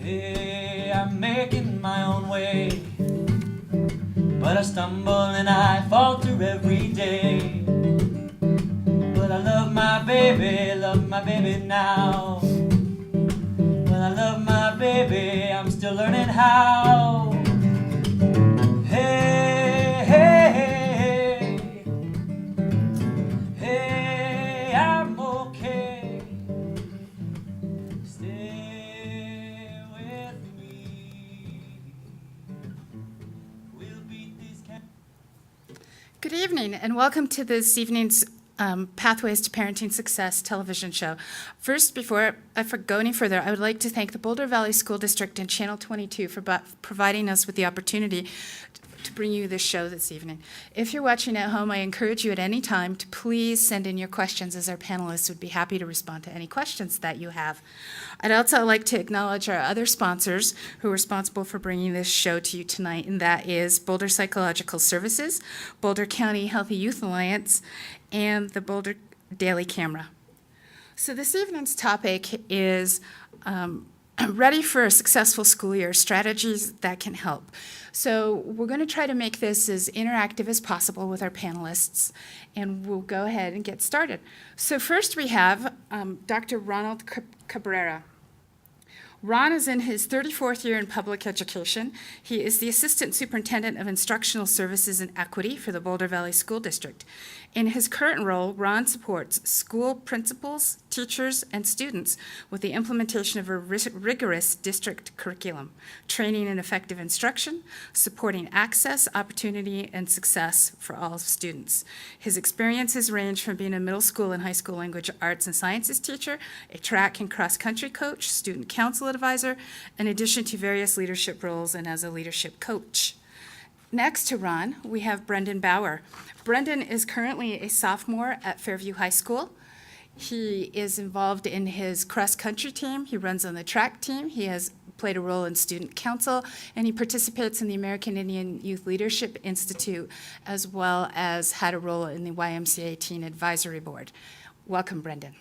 Hey, I'm making my own way, but I stumble and I falter every day. But I love my baby now. But I love my baby, I'm still learning how. Hey, hey, hey, hey, I'm okay. Stay with me. We'll beat these Good evening, and welcome to this evening's Pathways to Parenting Success television show. First, before I go any further, I would like to thank the Boulder Valley School District and Channel 22 for providing us with the opportunity to bring you this show this evening. If you're watching at home, I encourage you at any time to please send in your questions, as our panelists would be happy to respond to any questions that you have. I'd also like to acknowledge our other sponsors who are responsible for bringing this show to you tonight, and that is Boulder Psychological Services, Boulder County Healthy Youth Alliance, and the Boulder Daily Camera. So this evening's topic is ready for a successful school year, strategies that can help. So we're going to try to make this as interactive as possible with our panelists, and we'll go ahead and get started. So first we have Dr. Ronald Cabrera. Ron is in his 34th year in public education. He is the Assistant Superintendent of Instructional Services and Equity for the Boulder Valley School District. In his current role, Ron supports school principals, teachers, and students with the implementation of a rigorous district curriculum, training in effective instruction, supporting access, opportunity, and success for all students. His experiences range from being a middle school and high school language arts and sciences teacher, a track and cross-country coach, student council advisor, in addition to various leadership roles and as a leadership coach. Next to Ron, we have Brendan Bauer. Brendan is currently a sophomore at Fairview High School. He is involved in his cross-country team. He runs on the track team. He has played a role in student council, and he participates in the American Indian Youth Leadership Institute, as well as had a role in the YMCA Teen Advisory Board. Welcome, Brendan.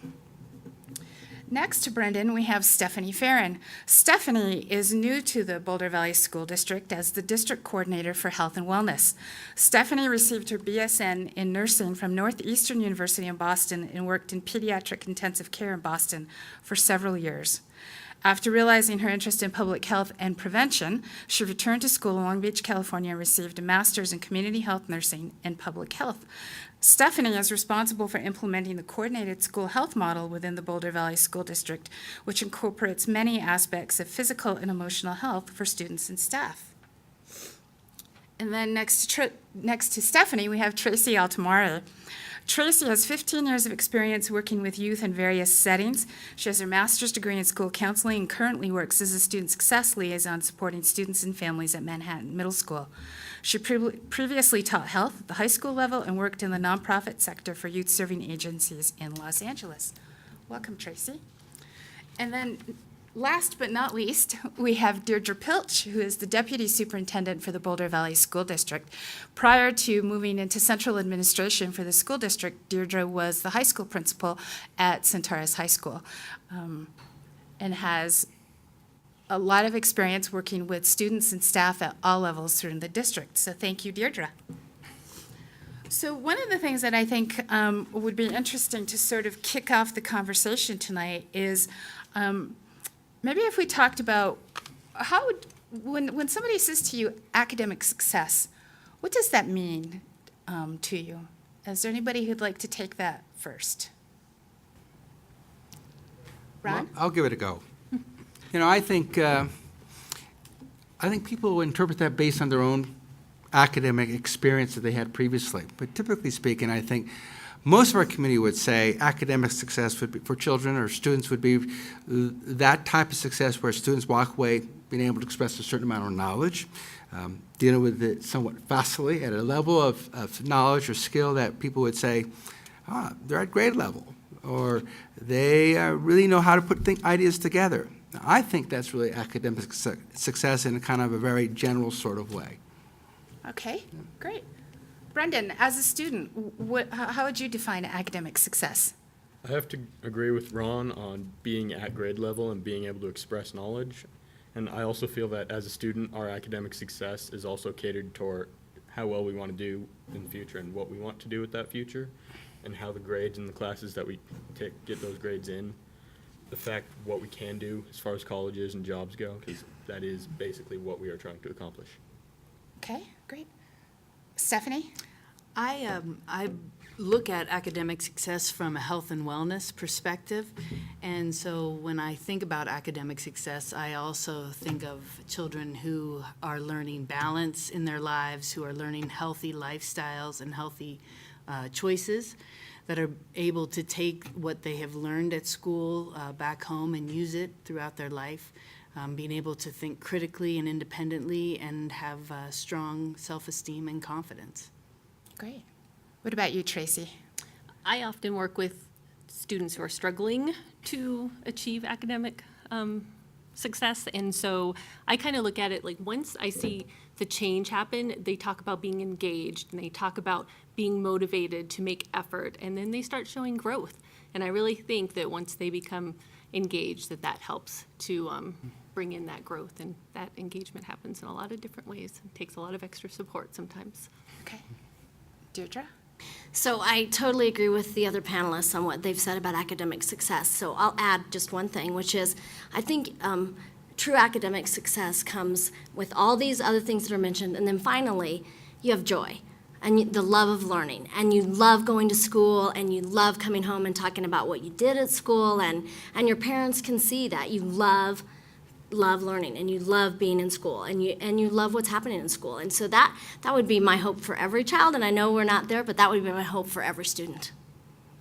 Next to Brendan, we have Stephanie Ferran. Stephanie is new to the Boulder Valley School District as the District Coordinator for Health and Wellness. Stephanie received her BSN in nursing from Northeastern University in Boston and worked in pediatric intensive care in Boston for several years. After realizing her interest in public health and prevention, she returned to school in Long Beach, California, and received a master's in community health nursing and public health. Stephanie is responsible for implementing the coordinated school health model within the Boulder Valley School District, which incorporates many aspects of physical and emotional health for students and staff. And then next to Stephanie, we have Tracy Altamare. Tracy has 15 years of experience working with youth in various settings. She has her master's degree in school counseling and currently works as a student success liaison supporting students and families at Manhattan Middle School. She previously taught health at the high school level and worked in the nonprofit sector for youth-serving agencies in Los Angeles. Welcome, Tracy. And then last but not least, we have Deirdre Pilch, who is the Deputy Superintendent for the Boulder Valley School District. Prior to moving into central administration for the school district, Deirdre was the high school principal at Centaurus High School and has a lot of experience working with students and staff at all levels through the district. So thank you, Deirdre. So one of the things that I think would be interesting to sort of kick off the conversation tonight is maybe if we talked about how when somebody says to you academic success, what does that mean to you? Is there anybody who'd like to take that first? Ron? Well, I'll give it a go. You know, I think people interpret that based on their own academic experience that they had previously. But typically speaking, I think most of our community would say academic success would be, for children or students, would be that type of success where students walk away being able to express a certain amount of knowledge, dealing with it somewhat facilely at a level of knowledge or skill that people would say, they're at grade level, or they really know how to put ideas together. Now, I think that's really academic success in a kind of a very general sort of way. Okay, great. Brendan, as a student, how would you define academic success? I have to agree with Ron on being at grade level and being able to express knowledge. And I also feel that as a student, our academic success is also catered toward how well we want to do in the future and what we want to do with that future, and how the grades and the classes that we get those grades in affect what we can do as far as colleges and jobs go, because that is basically what we are trying to accomplish. Okay, great. Stephanie? I look at academic success from a health and wellness perspective, and so when I think about academic success, I also think of children who are learning balance in their lives, who are learning healthy lifestyles and healthy choices, that are able to take what they have learned at school back home and use it throughout their life, being able to think critically and independently and have strong self-esteem and confidence. Great. What about you, Tracy? I often work with students who are struggling to achieve academic success, and so I kind of look at it like once I see the change happen, they talk about being engaged, and they talk about being motivated to make effort, and then they start showing growth. And I really think that once they become engaged, that helps to bring in that growth, and that engagement happens in a lot of different ways. It takes a lot of extra support sometimes. Okay. Deirdre? So I totally agree with the other panelists on what they've said about academic success. So I'll add just one thing, which is I think true academic success comes with all these other things that are mentioned, and then finally you have joy and the love of learning, and you love going to school, and you love coming home and talking about what you did at school, and your parents can see that you love learning, and you love being in school, and you love what's happening in school. And so that would be my hope for every child, and I know we're not there, but that would be my hope for every student.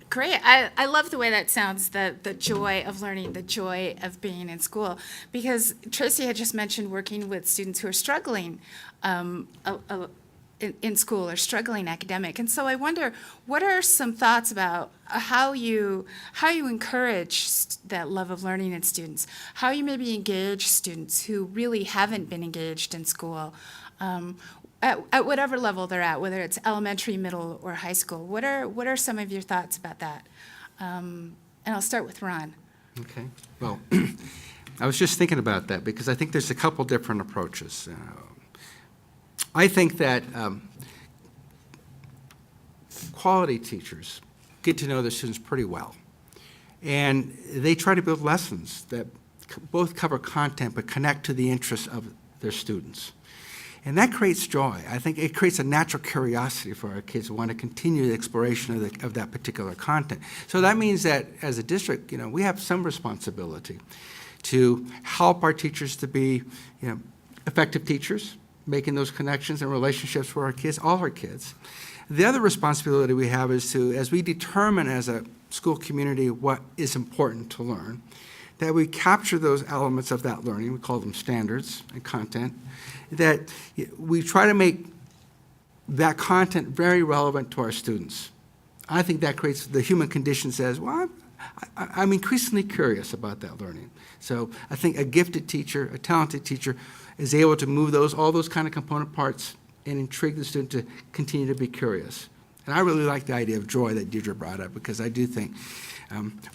Great. I love the way that sounds, the joy of learning, the joy of being in school. Because Tracy had just mentioned working with students who are struggling in school or struggling academic. And so I wonder, what are some thoughts about how you encourage that love of learning in students, how you maybe engage students who really haven't been engaged in school, at whatever level they're at, whether it's elementary, middle, or high school. What are some of your thoughts about that? And I'll start with Ron. Okay. Well, I was just thinking about that because I think there's a couple different approaches. I think that quality teachers get to know their students pretty well, and they try to build lessons that both cover content but connect to the interests of their students. And that creates joy. I think it creates a natural curiosity for our kids who want to continue the exploration of that particular content. So that means that as a district, we have some responsibility to help our teachers to be, effective teachers, making those connections and relationships for our kids, all our kids. The other responsibility we have is to, as we determine as a school community what is important to learn, that we capture those elements of that learning, we call them standards and content, that we try to make that content very relevant to our students. I think that creates, the human condition says, well, I'm increasingly curious about that learning. So I think a gifted teacher, a talented teacher, is able to move all those kind of component parts and intrigue the student to continue to be curious. And I really like the idea of joy that Deirdre brought up, because I do think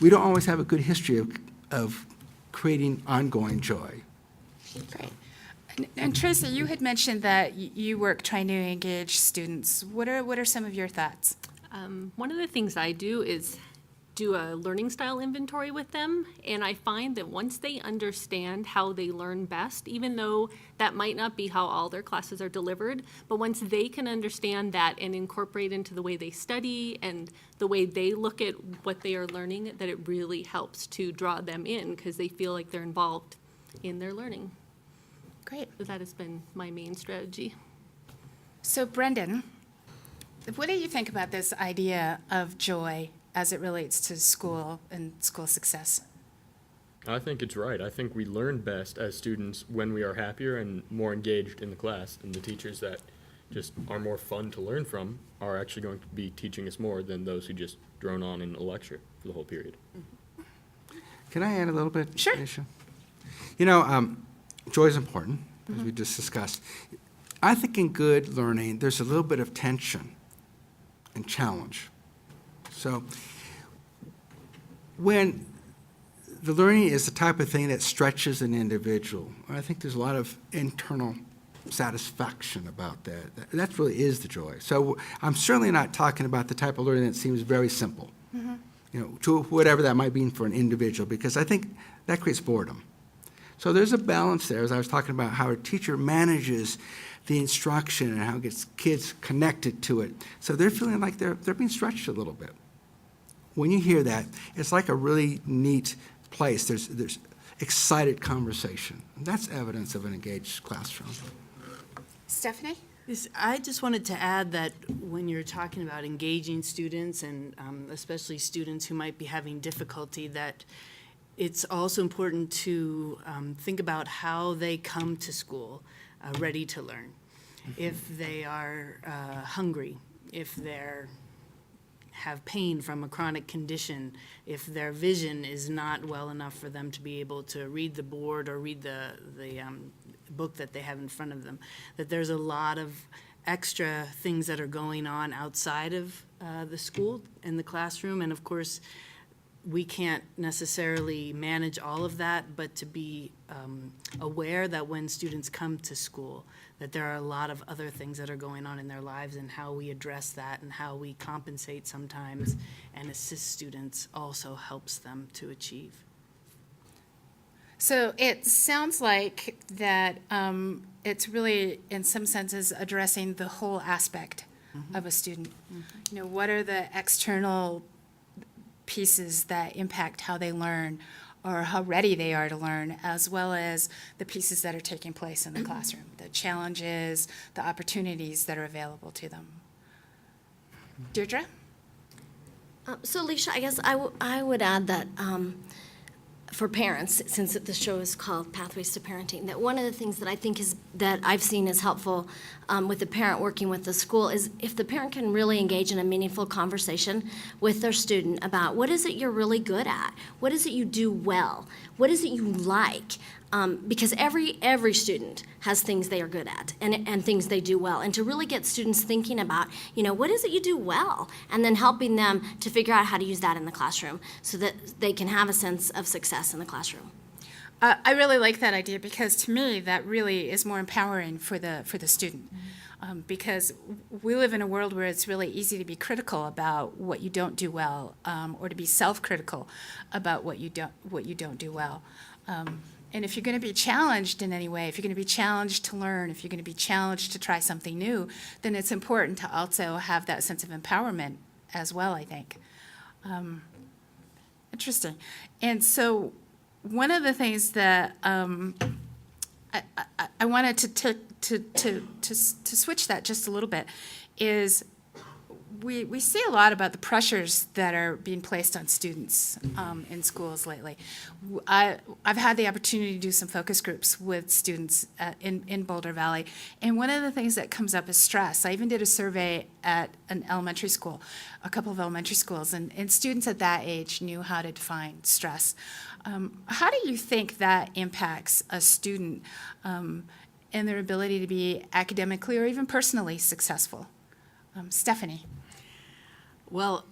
we don't always have a good history of creating ongoing joy. Great. And Tracy, you had mentioned that you work trying to engage students. What are some of your thoughts? One of the things I do is do a learning style inventory with them, and I find that once they understand how they learn best, even though that might not be how all their classes are delivered, but once they can understand that and incorporate into the way they study and the way they look at what they are learning, that it really helps to draw them in because they feel like they're involved in their learning. Great. So that has been my main strategy. So Brendan, what do you think about this idea of joy as it relates to school and school success? I think it's right. I think we learn best as students when we are happier and more engaged in the class, and the teachers that just are more fun to learn from are actually going to be teaching us more than those who just drone on in a lecture for the whole period. Can I add a little bit, Sure. Aisha? Joy is important, as we just discussed. I think in good learning, there's a little bit of tension and challenge. So when the learning is the type of thing that stretches an individual. I think there's a lot of internal satisfaction about that. That really is the joy. So I'm certainly not talking about the type of learning that seems very simple, to whatever that might mean for an individual, because I think that creates boredom. So there's a balance there, as I was talking about how a teacher manages the instruction and how it gets kids connected to it. So they're feeling like they're being stretched a little bit. When you hear that, it's like a really neat place. There's excited conversation. That's evidence of an engaged classroom. Stephanie? Yes, I just wanted to add that when you're talking about engaging students, and especially students who might be having difficulty, that it's also important to think about how they come to school ready to learn. If they are hungry, if they're have pain from a chronic condition, if their vision is not well enough for them to be able to read the board or read the book that they have in front of them, that there's a lot of extra things that are going on outside of the school in the classroom. And of course, we can't necessarily manage all of that, but to be aware that when students come to school, that there are a lot of other things that are going on in their lives, and how we address that and how we compensate sometimes and assist students also helps them to achieve. So it sounds like that it's really, in some senses, addressing the whole aspect of a student. What are the external pieces that impact how they learn or how ready they are to learn, as well as the pieces that are taking place in the classroom, the challenges, the opportunities that are available to them. Deirdre? So Alicia, I guess I would add that for parents, since the show is called Pathways to Parenting, that one of the things that I think that I've seen is helpful with the parent working with the school is if the parent can really engage in a meaningful conversation with their student about what is it you're really good at, what is it you do well, what is it you like, because every student has things they are good at and things they do well, and to really get students thinking about, what is it you do well, and then helping them to figure out how to use that in the classroom so that they can have a sense of success in the classroom. I really like that idea, because to me that really is more empowering for the student, because we live in a world where it's really easy to be critical about what you don't do well, or to be self-critical about what you don't do well. And if you're going to be challenged in any way, if you're going to be challenged to learn, if you're going to be challenged to try something new, then it's important to also have that sense of empowerment as well, I think. Interesting. And so one of the things that I wanted to switch that just a little bit is we see a lot about the pressures that are being placed on students in schools lately. I've had the opportunity to do some focus groups with students in Boulder Valley, and one of the things that comes up is stress. I even did a survey at an elementary school, a couple of elementary schools, and students at that age knew how to define stress. How do you think that impacts a student and their ability to be academically or even personally successful? Stephanie. Well,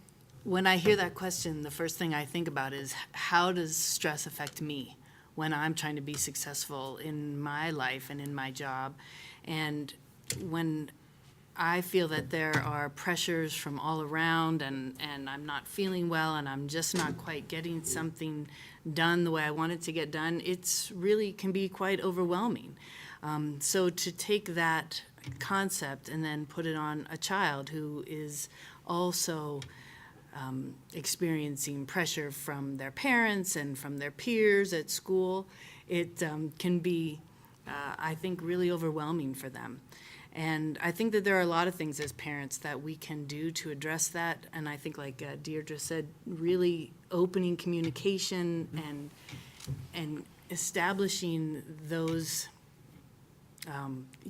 when I hear that question, the first thing I think about is, how does stress affect me when I'm trying to be successful in my life and in my job? And when I feel that there are pressures from all around, and I'm not feeling well, and I'm just not quite getting something done the way I want it to get done, it's really can be quite overwhelming. So to take that concept and then put it on a child who is also experiencing pressure from their parents and from their peers at school, it can be, I think, really overwhelming for them. And I think that there are a lot of things as parents that we can do to address that. And I think, like Deirdre said, really opening communication and establishing those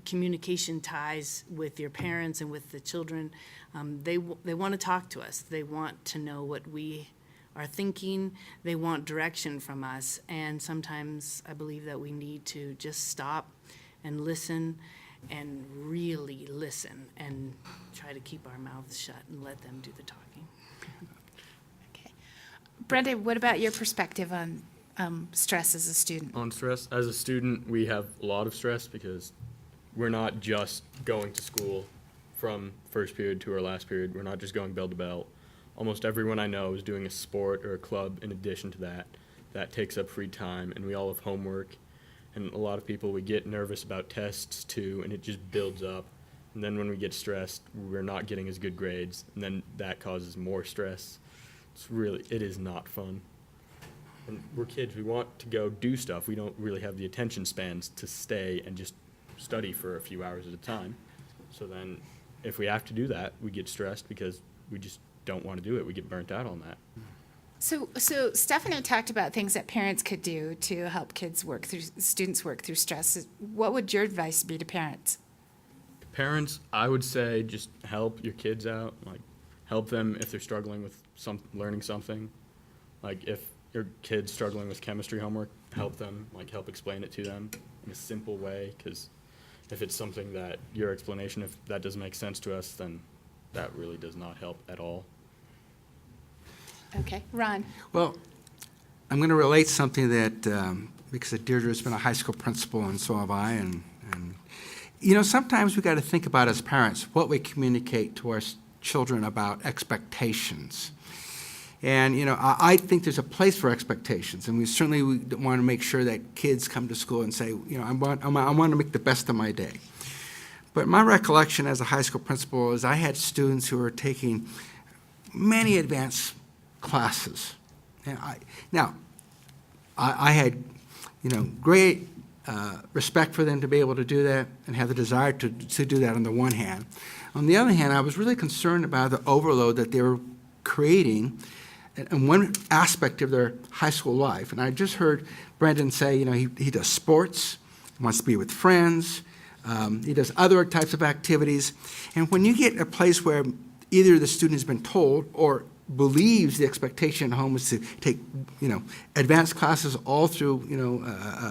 communication ties with your parents and with the children. They want to talk to us. They want to know what we are thinking. They want direction from us. And sometimes I believe that we need to just stop and listen, and really listen, and try to keep our mouths shut and let them do the talking. Okay. Brenda, what about your perspective on stress as a student? On stress, as a student, we have a lot of stress because we're not just going to school from first period to our last period. We're not just going bell to bell. Almost everyone I know is doing a sport or a club in addition to that. That takes up free time, and we all have homework. And a lot of people, we get nervous about tests too, and it just builds up. And then when we get stressed, we're not getting as good grades, and then that causes more stress. It is not fun. And we're kids, we want to go do stuff. We don't really have the attention spans to stay and just study for a few hours at a time. So then if we have to do that, we get stressed because we just don't want to do it. We get burnt out on that. So Stephanie talked about things that parents could do to help students work through stress. What would your advice be to parents? Parents, I would say just help your kids out. Like, help them if they're struggling with learning something. Like, if your kid's struggling with chemistry homework, help them. Like, help explain it to them in a simple way. Because if it's something that your explanation, if that doesn't make sense to us, then that really does not help at all. Okay, Ron. Well, I'm going to relate something that, because Deirdre's been a high school principal and so have I, and sometimes we got to think about as parents what we communicate to our children about expectations. And, I think there's a place for expectations, and we certainly want to make sure that kids come to school and say, I want to make the best of my day. But my recollection as a high school principal is I had students who were taking many advanced classes. And I had, great respect for them to be able to do that and have the desire to do that on the one hand. On the other hand, I was really concerned about the overload that they were creating in one aspect of their high school life. And I just heard Brendan say, he does sports, wants to be with friends, he does other types of activities. And when you get a place where either the student has been told or believes the expectation at home is to take, advanced classes all through,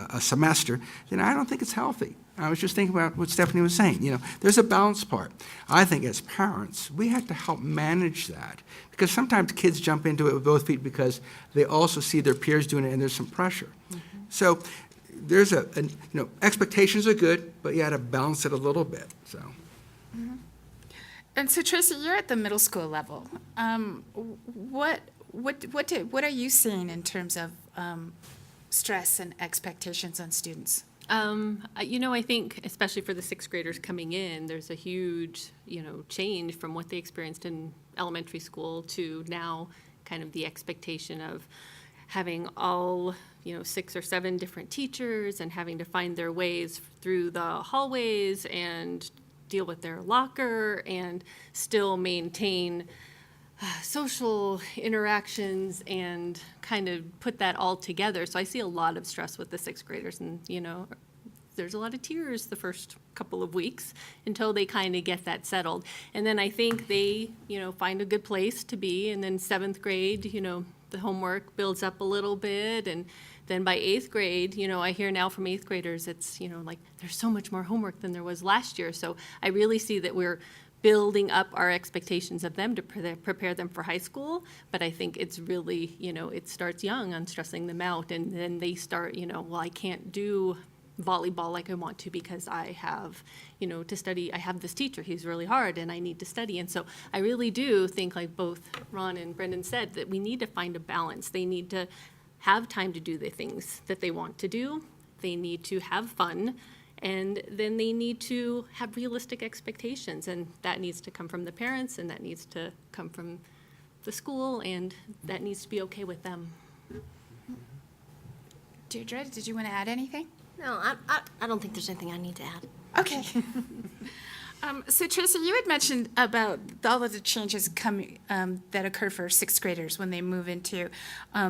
a semester, then I don't think it's healthy. I was just thinking about what Stephanie was saying. There's a balance part. I think as parents, we have to help manage that because sometimes kids jump into it with both feet because they also see their peers doing it and there's some pressure. Mm-hmm. So there's expectations are good, but you got to balance it a little bit. So. Mm-hmm. And so, Tracy, you're at the middle school level. What are you seeing in terms of stress and expectations on students? I think especially for the sixth graders coming in, there's a huge, change from what they experienced in elementary school to now kind of the expectation of having all, 6 or 7 different teachers and having to find their ways through the hallways and deal with their locker and still maintain social interactions and kind of put that all together. So I see a lot of stress with the sixth graders and, there's a lot of tears the first couple of weeks until they kind of get that settled. And then I think they, find a good place to be. And then 7th grade, the homework builds up a little bit. And then by 8th grade, I hear now from 8th graders, it's, like there's so much more homework than there was last year. So I really see that we're building up our expectations of them to prepare them for high school. But I think it's really, it starts young on stressing them out. And then they start, well, I can't do volleyball like I want to because I have, to study. I have this teacher, he's really hard and I need to study. And so I really do think, like both Ron and Brendan said, that we need to find a balance. They need to have time to do the things that they want to do. They need to have fun. And then they need to have realistic expectations. And that needs to come from the parents, and that needs to come from the school, and that needs to be okay with them. Deirdre, did you want to add anything? No, I don't think there's anything I need to add. Okay. So Tracy, you had mentioned about all of the changes coming that occur for sixth graders when they move into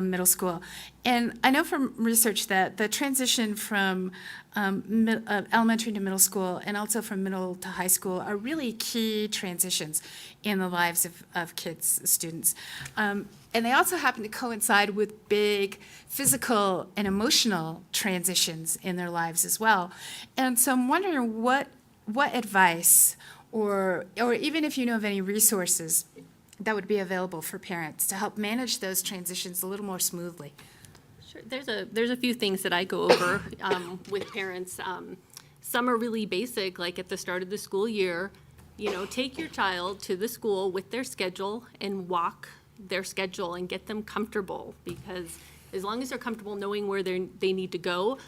middle school. And I know from research that the transition from elementary to middle school and also from middle to high school are really key transitions in the lives of kids, students. And they also happen to coincide with big physical and emotional transitions in their lives as well. And so I'm wondering what advice or even if you know of any resources that would be available for parents to help manage those transitions a little more smoothly. Sure. There's a few things that I go over with parents. Some are really basic, like at the start of the school year, take your child to the school with their schedule and walk their schedule and get them comfortable, because as long as they're comfortable knowing where they need to go,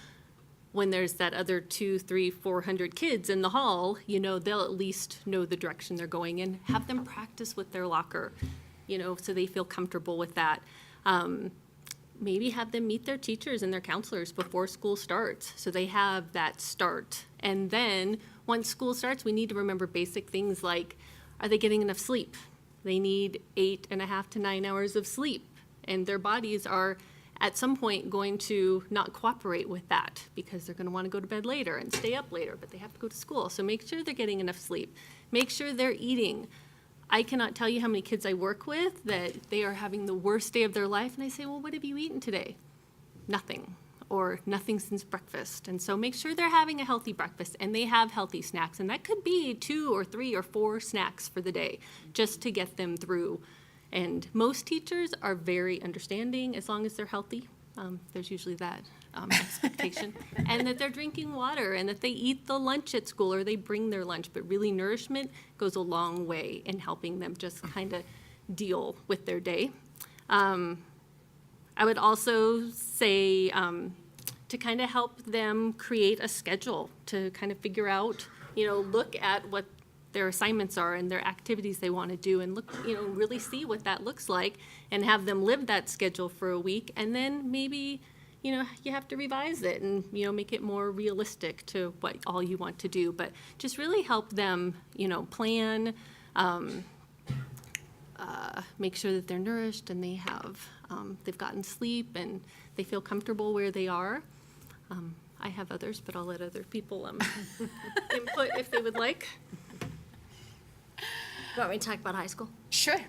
when there's that other 200, 300, 400 kids in the hall, they'll at least know the direction they're going, and have them practice with their locker, so they feel comfortable with that. Maybe have them meet their teachers and their counselors before school starts, so they have that start. And then once school starts, we need to remember basic things like, are they getting enough sleep? They need 8.5 to 9 hours of sleep, and their bodies are at some point going to not cooperate with that, because they're going to want to go to bed later and stay up later, but they have to go to school. So make sure they're getting enough sleep. Make sure they're eating. I cannot tell you how many kids I work with that they are having the worst day of their life, and I say, well, what have you eaten today? Nothing, or nothing since breakfast. And so make sure they're having a healthy breakfast and they have healthy snacks, and that could be 2 or 3 or 4 snacks for the day, just to get them through. And most teachers are very understanding as long as they're healthy. There's usually that expectation. And that they're drinking water, and that they eat the lunch at school, or they bring their lunch. But really, nourishment goes a long way in helping them just kind of deal with their day. I would also say to kind of help them create a schedule, to kind of figure out, look at what their assignments are and their activities they want to do, and look, really see what that looks like, and have them live that schedule for a week, and then maybe, you have to revise it and, make it more realistic to what all you want to do, but just really help them, plan, make sure that they're nourished and they have, they've gotten sleep and they feel comfortable where they are. I have others, but I'll let other people input if they would like. You want me to talk about high school? Sure.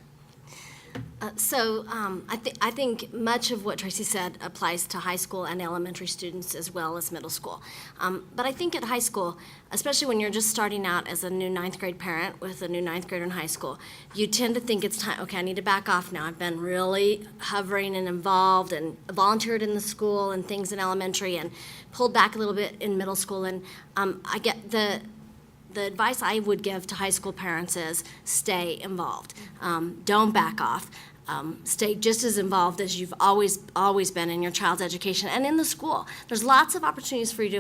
I think much of what Tracy said applies to high school and elementary students as well as middle school. But I think at high school, especially when you're just starting out as a new 9th grade parent with a new 9th grader in high school, you tend to think it's time, okay, I need to back off now. I've been really hovering and involved and volunteered in the school and things in elementary, and pulled back a little bit in middle school. And I get the advice I would give to high school parents is stay involved. Don't back off. Stay just as involved as you've always been in your child's education and in the school. There's lots of opportunities for you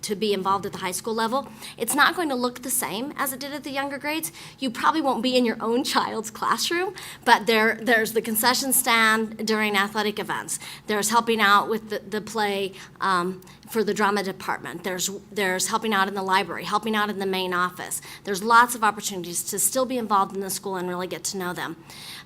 to be involved at the high school level. It's not going to look the same as it did at the younger grades. You probably won't be in your own child's classroom, but there's the concession stand during athletic events. There's helping out with the play for the drama department. There's helping out in the library, helping out in the main office. There's lots of opportunities to still be involved in the school and really get to know them.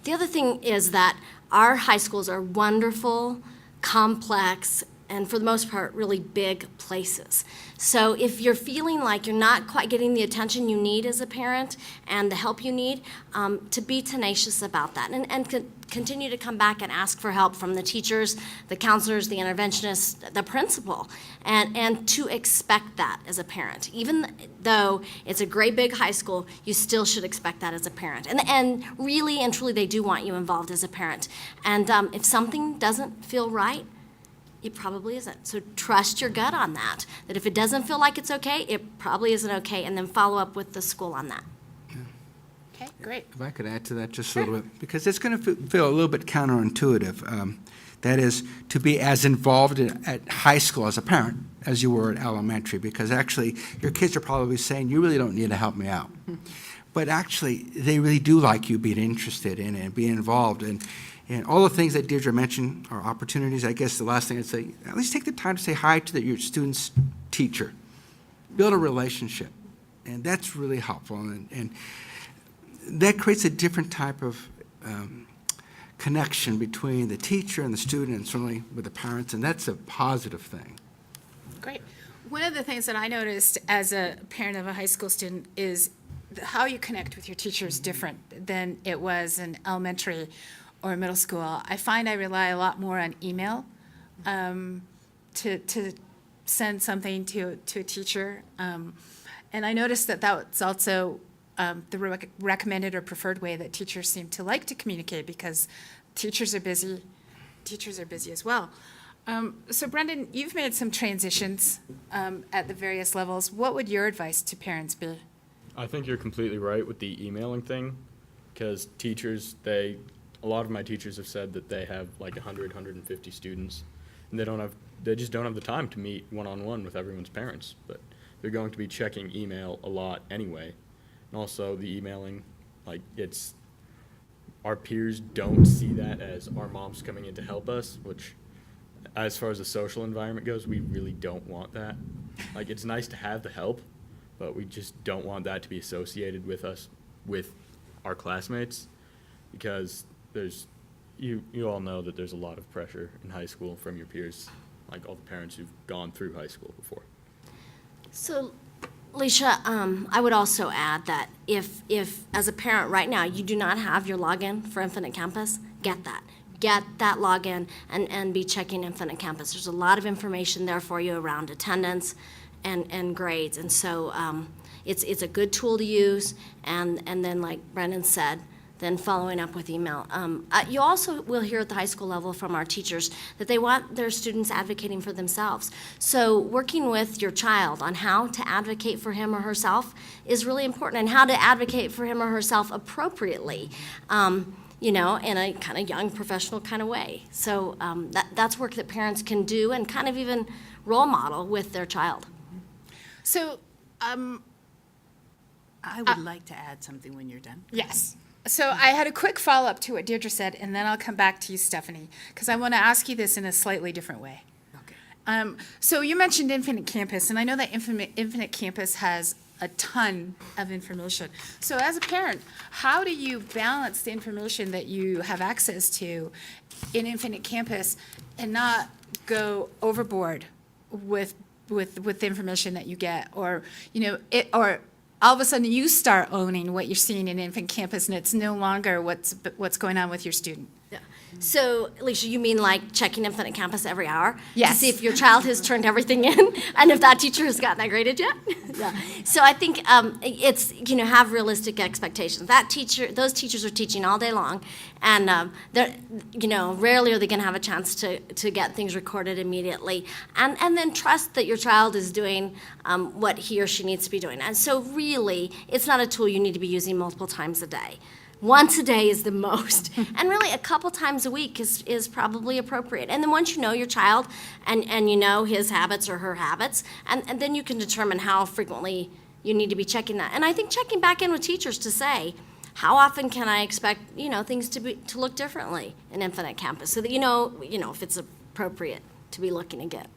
The other thing is that our high schools are wonderful, complex, and for the most part, really big places. So if you're feeling like you're not quite getting the attention you need as a parent and the help you need, to be tenacious about that, and continue to come back and ask for help from the teachers, the counselors, the interventionists, the principal, and to expect that as a parent. Even though it's a great big high school, you still should expect that as a parent. And really and truly, they do want you involved as a parent. And if something doesn't feel right, it probably isn't. So trust your gut on that if it doesn't feel like it's okay, it probably isn't okay, and then follow up with the school on that. Okay, great. If I could add to that just a little bit, because it's going to feel a little bit counterintuitive. That is, to be as involved at high school as a parent as you were at elementary, because actually your kids are probably saying, you really don't need to help me out. But actually, they really do like you being interested in it and being involved. And all the things that Deirdre mentioned are opportunities. I guess the last thing I'd say, at least take the time to say hi to your student's teacher. Build a relationship. And that's really helpful. And that creates a different type of connection between the teacher and the student, and certainly with the parents, and that's a positive thing. Great. One of the things that I noticed as a parent of a high school student is how you connect with your teacher is different than it was in elementary or middle school. I find I rely a lot more on email to send something to a teacher. And I noticed that that's also the recommended or preferred way that teachers seem to like to communicate, because teachers are busy as well. So Brendan, you've made some transitions at the various levels. What would your advice to parents be? I think you're completely right with the emailing thing, because teachers, a lot of my teachers have said that they have like 100, 150 students, and they just don't have the time to meet one-on-one with everyone's parents, but they're going to be checking email a lot anyway. And also the emailing, like our peers don't see that as our mom's coming in to help us, which as far as the social environment goes, we really don't want that. Like, it's nice to have the help, but we just don't want that to be associated with us, with our classmates, because you all know that there's a lot of pressure in high school from your peers, like all the parents who've gone through high school before. So, Alicia, I would also add that if as a parent right now, you do not have your login for Infinite Campus, get that. Get that login and be checking Infinite Campus. There's a lot of information there for you around attendance and grades. And so it's a good tool to use. And then, like Brendan said, then following up with email. You also will hear at the high school level from our teachers that they want their students advocating for themselves. So working with your child on how to advocate for him or herself is really important, and how to advocate for him or herself appropriately. In a kind of young professional kind of way. So that's work that parents can do and kind of even role model with their child. So, I would like to add something when you're done. yes. So I had a quick follow-up to what Deirdre said, and then I'll come back to you, Stephanie, because I want to ask you this in a slightly different way. Okay. So you mentioned Infinite Campus, and I know that Infinite Campus has a ton of information. So as a parent, how do you balance the information that you have access to in Infinite Campus and not go overboard with the information that you get, or or all of a sudden you start owning what you're seeing in Infinite Campus and it's no longer what's going on with your student? Yeah. So, Alicia, you mean like checking Infinite Campus every hour? Yes. To see if your child has turned everything in and if that teacher has gotten that graded yet? Yeah. So I think it's, have realistic expectations. Those teachers are teaching all day long, and they're, rarely are they going to have a chance to get things recorded immediately. And then trust that your child is doing what he or she needs to be doing. And so really, it's not a tool you need to be using multiple times a day. Once a day is the most, and really a couple times a week is probably appropriate. And then once you know your child and you know his habits or her habits, and then you can determine how frequently you need to be checking that. And I think checking back in with teachers to say, how often can I expect things to look differently in Infinite Campus, so that you know if it's appropriate to be looking again.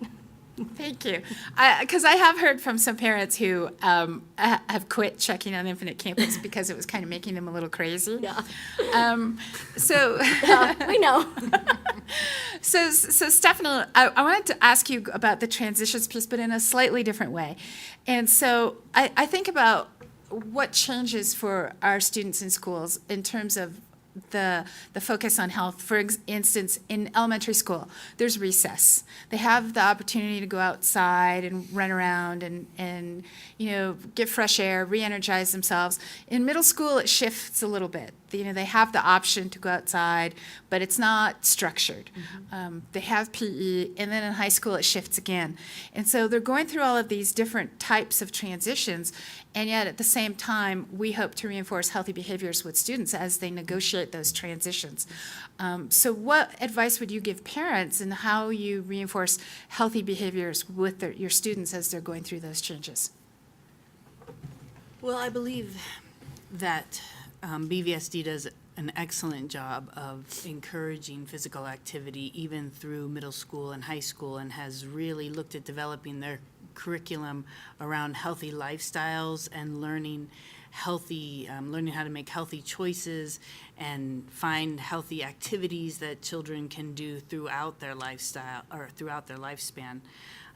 Thank you. Because I have heard from some parents who have quit checking on Infinite Campus because it was kind of making them a little crazy. Yeah. So We know. So Stephanie, I wanted to ask you about the transitions piece, but in a slightly different way. And so I think about what changes for our students in schools in terms of the focus on health. For instance, in elementary school, there's recess. They have the opportunity to go outside and run around and get fresh air, re-energize themselves. In middle school, it shifts a little bit. They have the option to go outside, but it's not structured. Mm-hmm. They have PE, and then in high school, it shifts again. And so they're going through all of these different types of transitions, and yet at the same time, we hope to reinforce healthy behaviors with students as they negotiate those transitions. So what advice would you give parents in how you reinforce healthy behaviors with your students as they're going through those changes? Well, I believe that BVSD does an excellent job of encouraging physical activity even through middle school and high school, and has really looked at developing their curriculum around healthy lifestyles and learning how to make healthy choices and find healthy activities that children can do throughout their lifestyle or throughout their lifespan.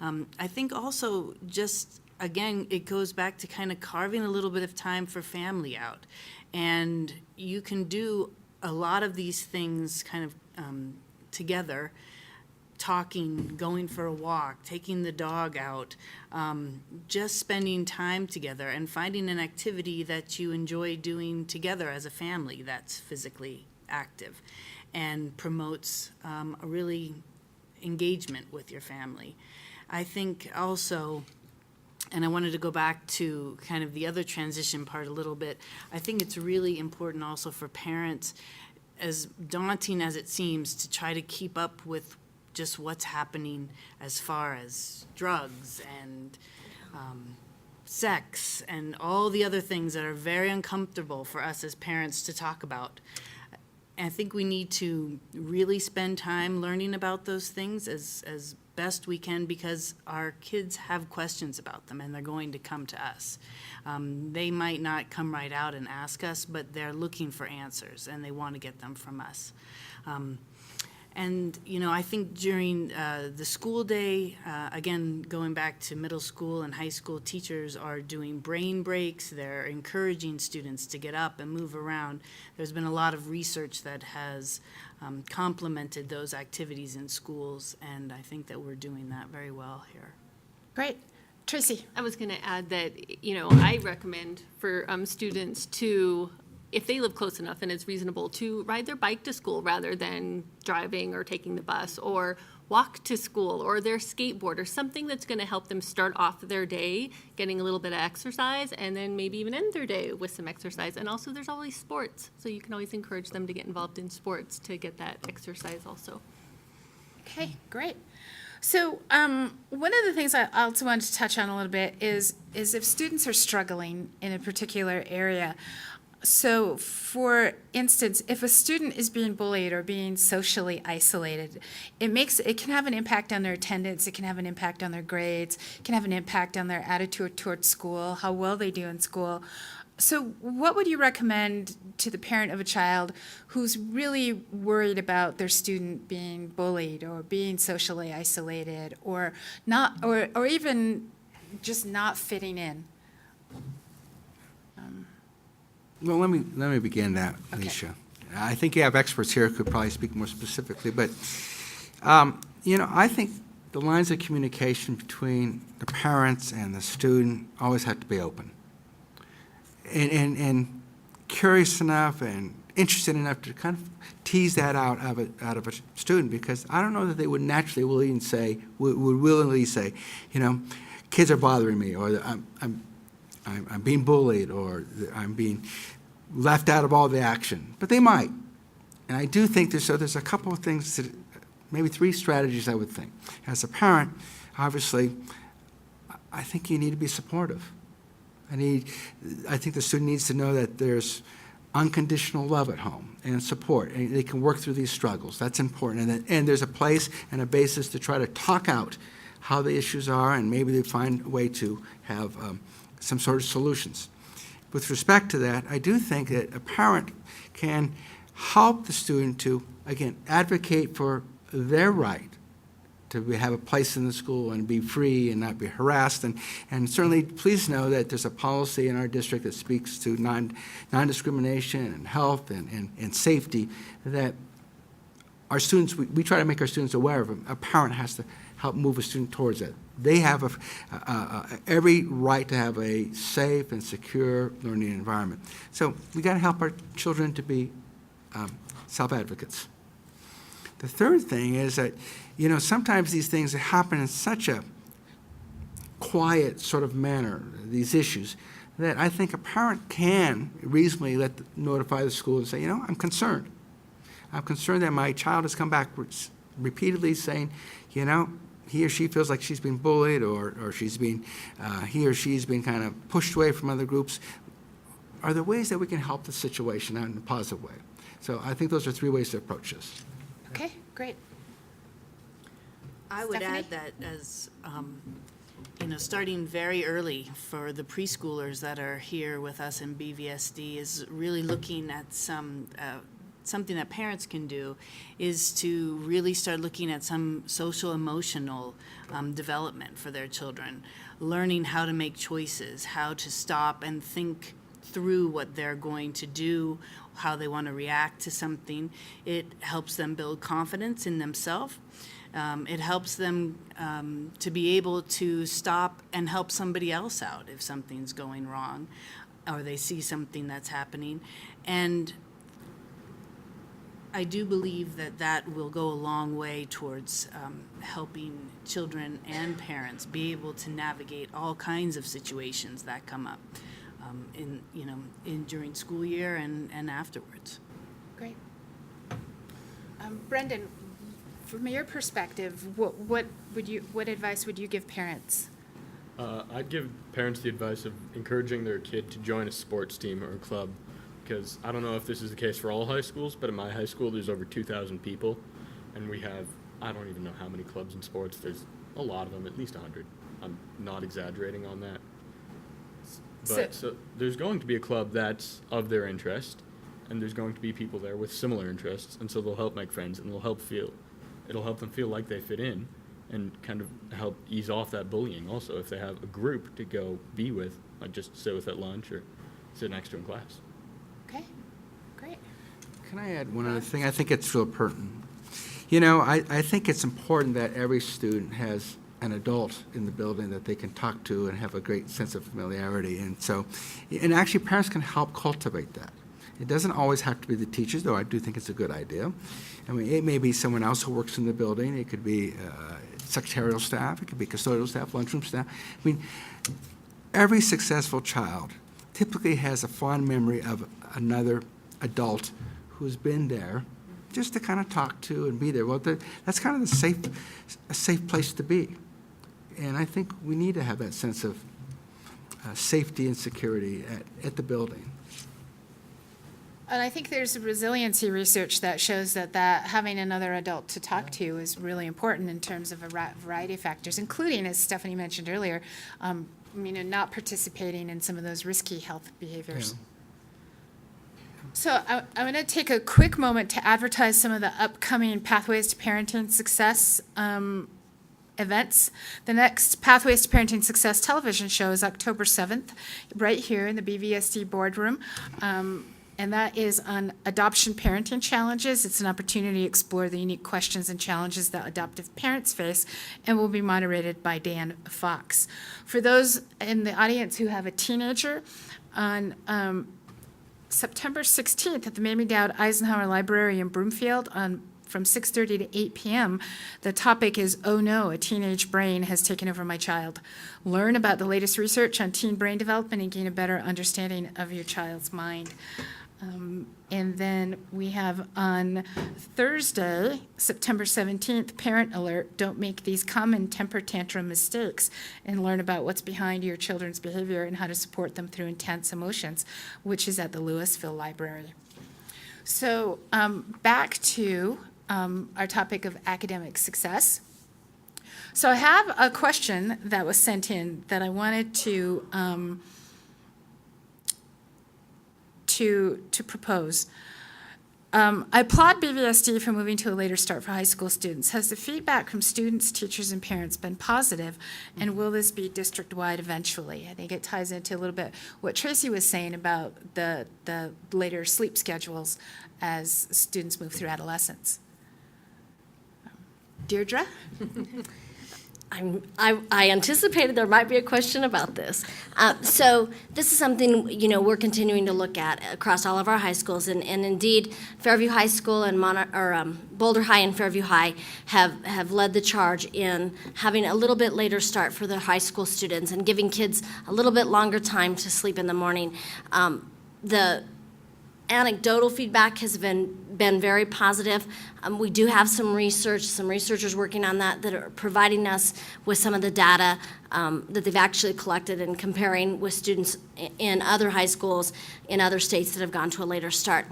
I think also just, again, it goes back to kind of carving a little bit of time for family out. And you can do a lot of these things kind of together, talking, going for a walk, taking the dog out, just spending time together and finding an activity that you enjoy doing together as a family that's physically active and promotes a really engagement with your family. I think also, and I wanted to go back to kind of the other transition part a little bit, I think it's really important also for parents, as daunting as it seems, to try to keep up with just what's happening as far as drugs and sex and all the other things that are very uncomfortable for us as parents to talk about. And I think we need to really spend time learning about those things as best we can, because our kids have questions about them and they're going to come to us. They might not come right out and ask us, but they're looking for answers and they want to get them from us. And, you know, I think during the school day, again, going back to middle school and high school, teachers are doing brain breaks. They're encouraging students to get up and move around. There's been a lot of research that has complemented those activities in schools, and I think that we're doing that very well here. Great. Tracy? I was going to add that, you know, I recommend for students to, if they live close enough and it's reasonable, to ride their bike to school rather than driving or taking the bus, or walk to school, or their skateboard, or something that's going to help them start off their day getting a little bit of exercise, and then maybe even end their day with some exercise. And also there's always sports, so you can always encourage them to get involved in sports to get that exercise also. Okay, great. So one of the things I also wanted to touch on a little bit is if students are struggling in a particular area. So, for instance, if a student is being bullied or being socially isolated, it can have an impact on their attendance, it can have an impact on their grades, it can have an impact on their attitude towards school, how well they do in school. So what would you recommend to the parent of a child who's really worried about their student being bullied or being socially isolated or not, or even just not fitting in? Well, let me begin that, Okay. Alicia. I think you have experts here who could probably speak more specifically, but, you know, I think the lines of communication between the parents and the student always have to be open. And curious enough and interested enough to kind of tease that out of a student, because I don't know that they would naturally willingly say, you know, kids are bothering me, or I'm being bullied, or I'm being left out of all the action. But they might. And I do think there's a couple of things, maybe 3 strategies I would think. As a parent, obviously, I think you need to be supportive. I think the student needs to know that there's unconditional love at home and support, and they can work through these struggles. That's important. And there's a place and a basis to try to talk out how the issues are, and maybe they find a way to have some sort of solutions. With respect to that, I do think that a parent can help the student to, again, advocate for their right to have a place in the school and be free and not be harassed. And certainly, please know that there's a policy in our district that speaks to non-discrimination and health and safety that our students, we try to make our students aware of them. A parent has to help move a student towards it. They have every right to have a safe and secure learning environment. So we got to help our children to be self-advocates. The third thing is that, you know, sometimes these things happen in such a quiet sort of manner, these issues, that I think a parent can reasonably notify the school and say, you know, I'm concerned. I'm concerned that my child has come back repeatedly saying, you know, he or she feels like she's been bullied, or he or she's been kind of pushed away from other groups. Are there ways that we can help the situation out in a positive way? So I think those are 3 ways to approach this. Okay, great. I would Stephanie? add that as, you know, starting very early for the preschoolers that are here with us in BVSD is really looking at something that parents can do is to really start looking at some social emotional development for their children, learning how to make choices, how to stop and think through what they're going to do, how they want to react to something. It helps them build confidence in themselves. It helps them to be able to stop and help somebody else out if something's going wrong or they see something that's happening. And I do believe that that will go a long way towards helping children and parents be able to navigate all kinds of situations that come up during school year and afterwards. Great. Brendan, from your perspective, what advice would you give parents? I'd give parents the advice of encouraging their kid to join a sports team or a club, because I don't know if this is the case for all high schools, but in my high school there's over 2,000 people, and we have, I don't even know how many clubs in sports. There's a lot of them, at least 100. I'm not exaggerating on that. But so there's going to be a club that's of their interest, and there's going to be people there with similar interests, and so they'll help make friends, and it'll help them feel like they fit in, and kind of help ease off that bullying also if they have a group to go be with, like just sit with at lunch or sit next to in class. Okay, great. Can I add one other thing? I think it's real pertinent. You know, I think it's important that every student has an adult in the building that they can talk to and have a great sense of familiarity. And actually parents can help cultivate that. It doesn't always have to be the teachers, though I do think it's a good idea. I mean, it may be someone else who works in the building. It could be secretarial staff. It could be custodial staff, lunchroom staff. I mean, every successful child typically has a fond memory of another adult who's been there just to kind of talk to and be there. Well, that's kind of a safe place to be. And I think we need to have that sense of safety and security at the building. And I think there's resiliency research that shows that having another adult to talk to is really important in terms of a variety of factors, including, as Stephanie mentioned earlier, not participating in some of those risky health behaviors. Yeah. So I'm going to take a quick moment to advertise some of the upcoming Pathways to Parenting Success events. The next Pathways to Parenting Success television show is October 7th, right here in the BVSD boardroom. And that is on adoption parenting challenges. It's an opportunity to explore the unique questions and challenges that adoptive parents face, and will be moderated by Dan Fox. For those in the audience who have a teenager, on September 16th at the Mamie Dowd Eisenhower Library in Broomfield from 6:30 to 8 p.m., the topic is, "Oh no, a teenage brain has taken over my child." Learn about the latest research on teen brain development and gain a better understanding of your child's mind. And then we have on Thursday, September 17th, Parent Alert, don't make these common temper tantrum mistakes, and learn about what's behind your children's behavior and how to support them through intense emotions, which is at the Louisville Library. So back to our topic of academic success. So I have a question that was sent in that I wanted to propose. I applaud BVSD for moving to a later start for high school students. Has the feedback from students, teachers, and parents been positive, and will this be district-wide eventually? I think it ties into a little bit what Tracy was saying about the later sleep schedules as students move through adolescence. Deirdre? I anticipated there might be a question about this. So this is something, we're continuing to look at across all of our high schools. And indeed, Fairview High School and Boulder High and Fairview High have led the charge in having a little bit later start for the high school students and giving kids a little bit longer time to sleep in the morning. The anecdotal feedback has been very positive. We do have some researchers working on that are providing us with some of the data that they've actually collected and comparing with students in other high schools in other states that have gone to a later start.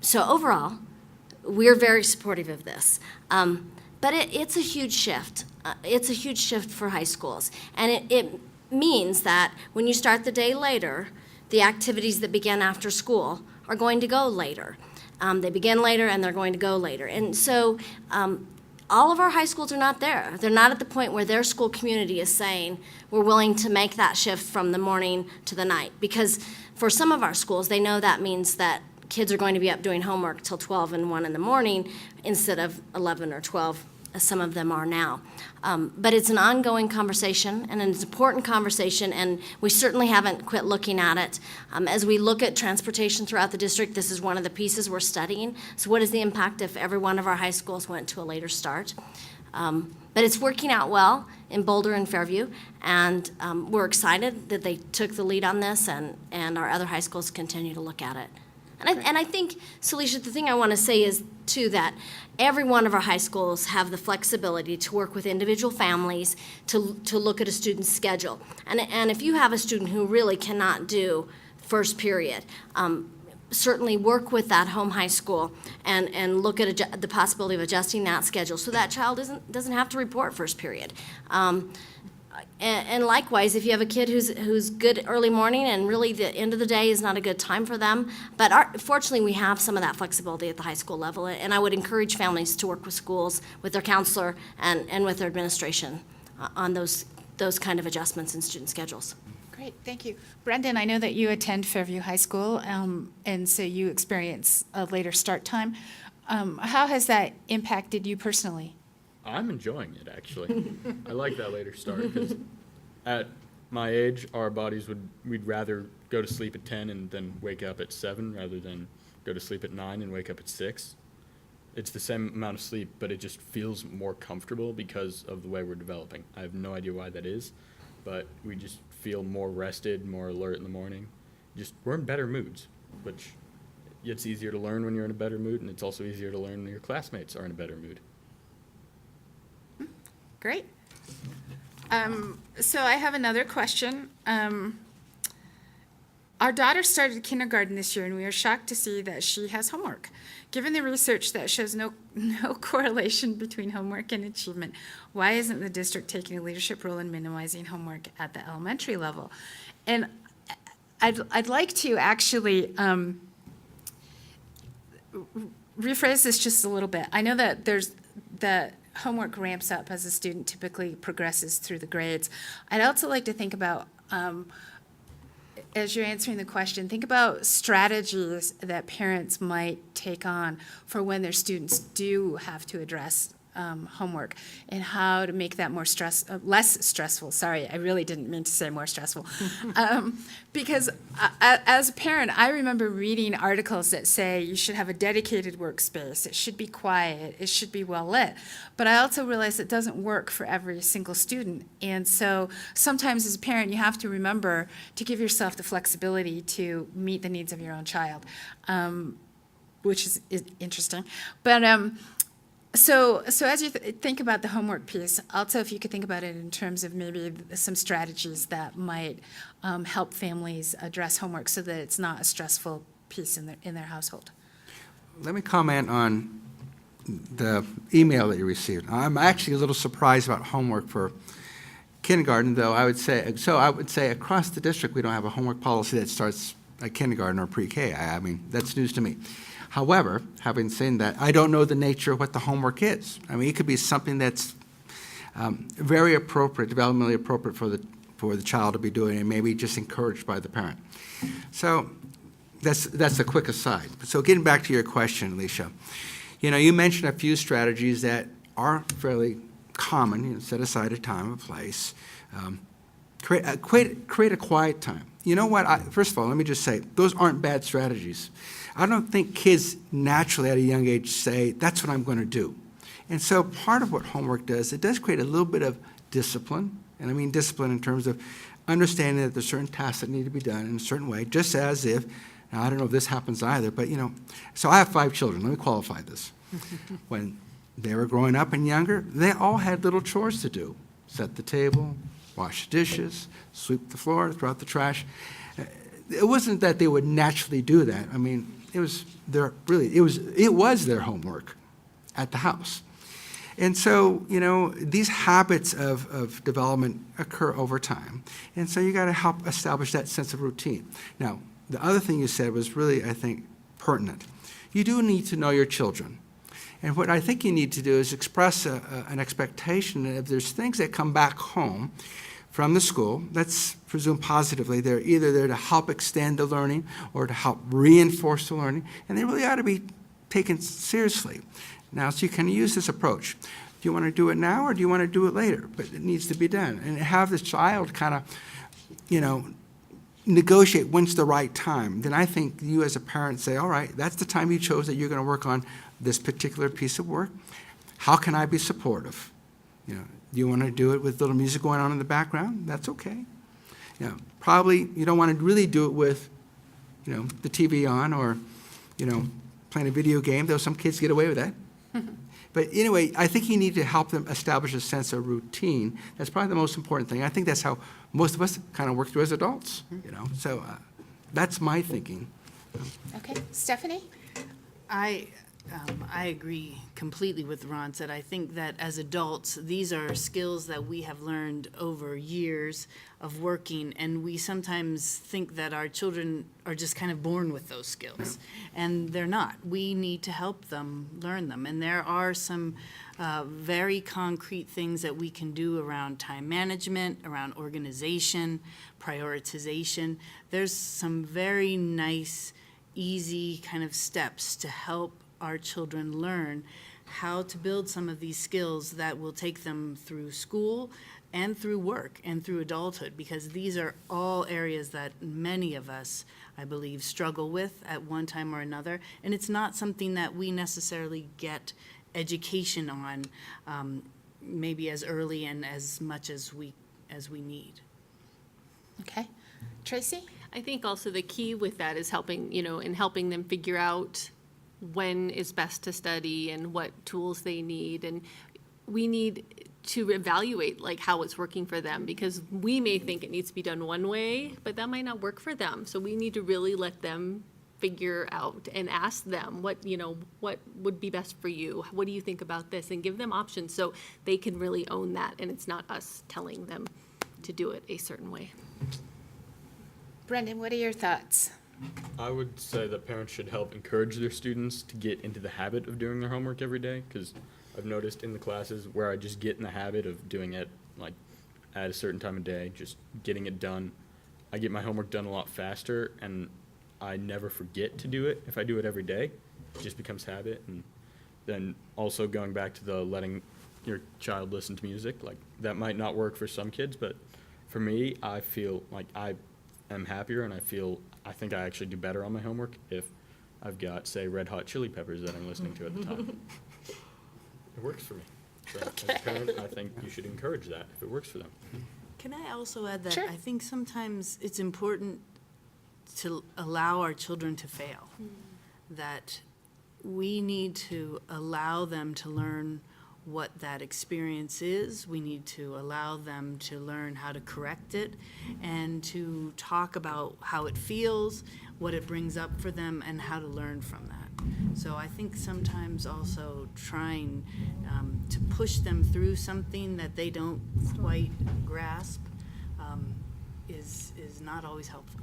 So overall, we're very supportive of this. But it's a huge shift. It's a huge shift for high schools. And it means that when you start the day later, the activities that begin after school are going to go later. They begin later and they're going to go later. And so all of our high schools are not there. They're not at the point where their school community is saying we're willing to make that shift from the morning to the night. Because for some of our schools, they know that means that kids are going to be up doing homework till 12 and 1 in the morning instead of 11 or 12 some of them are now. But it's an ongoing conversation, and it's an important conversation, and we certainly haven't quit looking at it. As we look at transportation throughout the district, this is one of the pieces we're studying. So what is the impact if every one of our high schools went to a later start? But it's working out well in Boulder and Fairview, and we're excited that they took the lead on this, and our other high schools continue to look at it. And I think, Salisha, the thing I want to say is, too, that every one of our high schools have the flexibility to work with individual families to look at a student's schedule. And if you have a student who really cannot do first period, certainly work with that home high school and look at the possibility of adjusting that schedule so that child doesn't have to report first period. And likewise, if you have a kid who's good early morning and really the end of the day is not a good time for them, but fortunately we have some of that flexibility at the high school level, and I would encourage families to work with schools, with their counselor, and with their administration on those kind of adjustments in student schedules. Great, thank you. Brendan, I know that you attend Fairview High School, and so you experience a later start time. How has that impacted you personally? I'm enjoying it, actually. I like that later start, because at my age, our bodies we'd rather go to sleep at 10 and then wake up at 7 rather than go to sleep at 9 and wake up at 6. It's the same amount of sleep, but it just feels more comfortable because of the way we're developing. I have no idea why that is, but we just feel more rested, more alert in the morning. We're in better moods, which it's easier to learn when you're in a better mood, and it's also easier to learn when your classmates are in a better mood. Great. So I have another question. Our daughter started kindergarten this year, and we are shocked to see that she has homework. Given the research that shows no correlation between homework and achievement, why isn't the district taking a leadership role in minimizing homework at the elementary level? And I'd like to actually rephrase this just a little bit. I know that the homework ramps up as a student typically progresses through the grades. I'd also like to think about, as you're answering the question, think about strategies that parents might take on for when their students do have to address homework, and how to make that less stressful. Sorry, I really didn't mean to say more stressful. Because as a parent, I remember reading articles that say you should have a dedicated workspace, it should be quiet, it should be well lit. But I also realize it doesn't work for every single student. And so sometimes as a parent, you have to remember to give yourself the flexibility to meet the needs of your own child, which is interesting. But So as you think about the homework piece, also if you could think about it in terms of maybe some strategies that might help families address homework so that it's not a stressful piece in their household. Let me comment on the email that you received. I'm actually a little surprised about homework for kindergarten, though I would say across the district we don't have a homework policy that starts at kindergarten or pre-K. I mean, that's news to me. However, having said that, I don't know the nature of what the homework is. I mean, it could be something that's very appropriate, developmentally appropriate for the child to be doing, and maybe just encouraged by the parent. So that's a quick aside. So getting back to your question, Alicia, you mentioned a few strategies that are fairly common. Set aside a time and place. Create a quiet time. You know what? First of all, let me just say, those aren't bad strategies. I don't think kids naturally at a young age say, that's what I'm going to do. And so part of what homework does, it does create a little bit of discipline, and I mean discipline in terms of understanding that there's certain tasks that need to be done in a certain way, just as if, now I don't know if this happens either, but so I have 5 children. Let me qualify this. When they were growing up and younger, they all had little chores to do. Set the table, wash the dishes, sweep the floor, throw out the trash. It wasn't that they would naturally do that. I mean, it was their homework at the house. And so, these habits of development occur over time. And so you got to help establish that sense of routine. Now, the other thing you said was really, I think, pertinent. You do need to know your children. And what I think you need to do is express an expectation that if there's things that come back home from the school, let's presume positively, they're either there to help extend the learning or to help reinforce the learning, and they really ought to be taken seriously. Now, so you can use this approach. you want to do it now or do you want to do it later? But it needs to be done. And have the child kind of, negotiate when's the right time. Then I think you as a parent say, all right, that's the time you chose that you're going to work on this particular piece of work. How can I be supportive? Do you want to do it with little music going on in the background? That's okay. Probably you don't want to really do it with, the TV on or, playing a video game, though some kids get away with that. But anyway, I think you need to help them establish a sense of routine. That's probably the most important thing. I think that's how most of us kind of work through as adults, So that's my thinking. Okay, Stephanie? I agree completely with Ron said. I think that as adults, these are skills that we have learned over years of working, and we sometimes think that our children are just kind of born with those skills, and they're not. We need to help them learn them, and there are some very concrete things that we can do around time management, around organization, prioritization. There's some very nice, easy kind of steps to help our children learn how to build some of these skills that will take them through school and through work and through adulthood, because these are all areas that many of us, I believe, struggle with at one time or another. And it's not something that we necessarily get education on maybe as early and as much as we need. Okay. Tracy? I think also the key with that is helping, in helping them figure out when is best to study and what tools they need. And we need to evaluate how it's working for them, because we may think it needs to be done one way, but that might not work for them. So we need to really let them figure out and ask them what would be best for you. What do you think about this? And give them options so they can really own that. And it's not us telling them to do it a certain way. Brendan, what are your thoughts? I would say that parents should help encourage their students to get into the habit of doing their homework every day, because I've noticed in the classes where I just get in the habit of doing it at a certain time of day, just getting it done, I get my homework done a lot faster, and I never forget to do it. If I do it every day, it just becomes habit. And then also going back to the letting your child listen to music, that might not work for some kids, but for me, I feel like I am happier, and I think I actually do better on my homework if I've got, say, Red Hot Chili Peppers that I'm listening to at the time. It works for me. So as a parent, I think you should encourage that if it works for them. Can I also add that Sure. I think sometimes it's important to allow our children to fail, that we need to allow them to learn what that experience is. We need to allow them to learn how to correct it and to talk about how it feels, what it brings up for them, and how to learn from that. So I think sometimes also trying to push them through something that they don't quite grasp is not always helpful.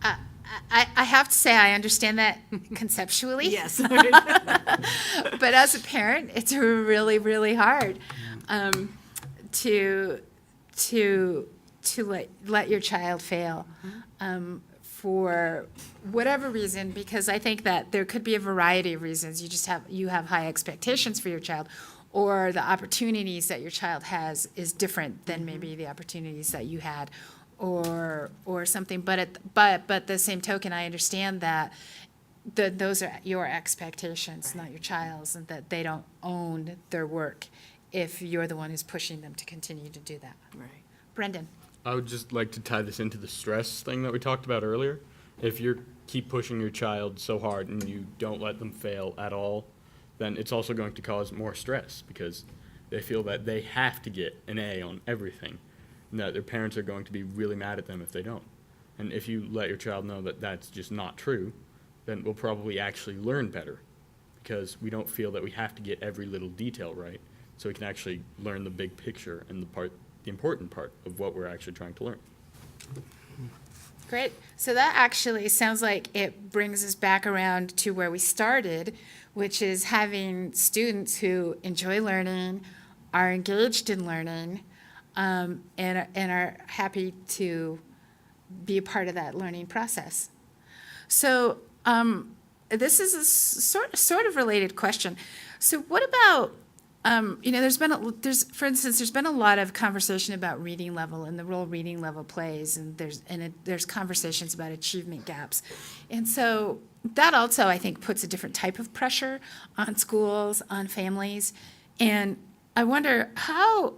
I have to say I understand that conceptually. Yes. But as a parent, it's really, really hard to let your child fail for whatever reason, because I think that there could be a variety of reasons. You have high expectations for your child, or the opportunities that your child has is different than maybe the opportunities that you had, or something. But the same token, I understand that those are your expectations, not your child's, and that they don't own their work if you're the one who's pushing them to continue to do that. Right. Brendan. I would just like to tie this into the stress thing that we talked about earlier. If you keep pushing your child so hard and you don't let them fail at all, then it's also going to cause more stress, because they feel that they have to get an A on everything, and that their parents are going to be really mad at them if they don't. And if you let your child know that that's just not true, then we'll probably actually learn better, because we don't feel that we have to get every little detail right, so we can actually learn the big picture and the important part of what we're actually trying to learn. Great. So that actually sounds like it brings us back around to where we started, which is having students who enjoy learning, are engaged in learning, and are happy to be a part of that learning process. So this is a sort of related question. So what about For instance, there's been a lot of conversation about reading level and the role reading level plays, and there's conversations about achievement gaps. And so that also, I think, puts a different type of pressure on schools, on families. And I wonder how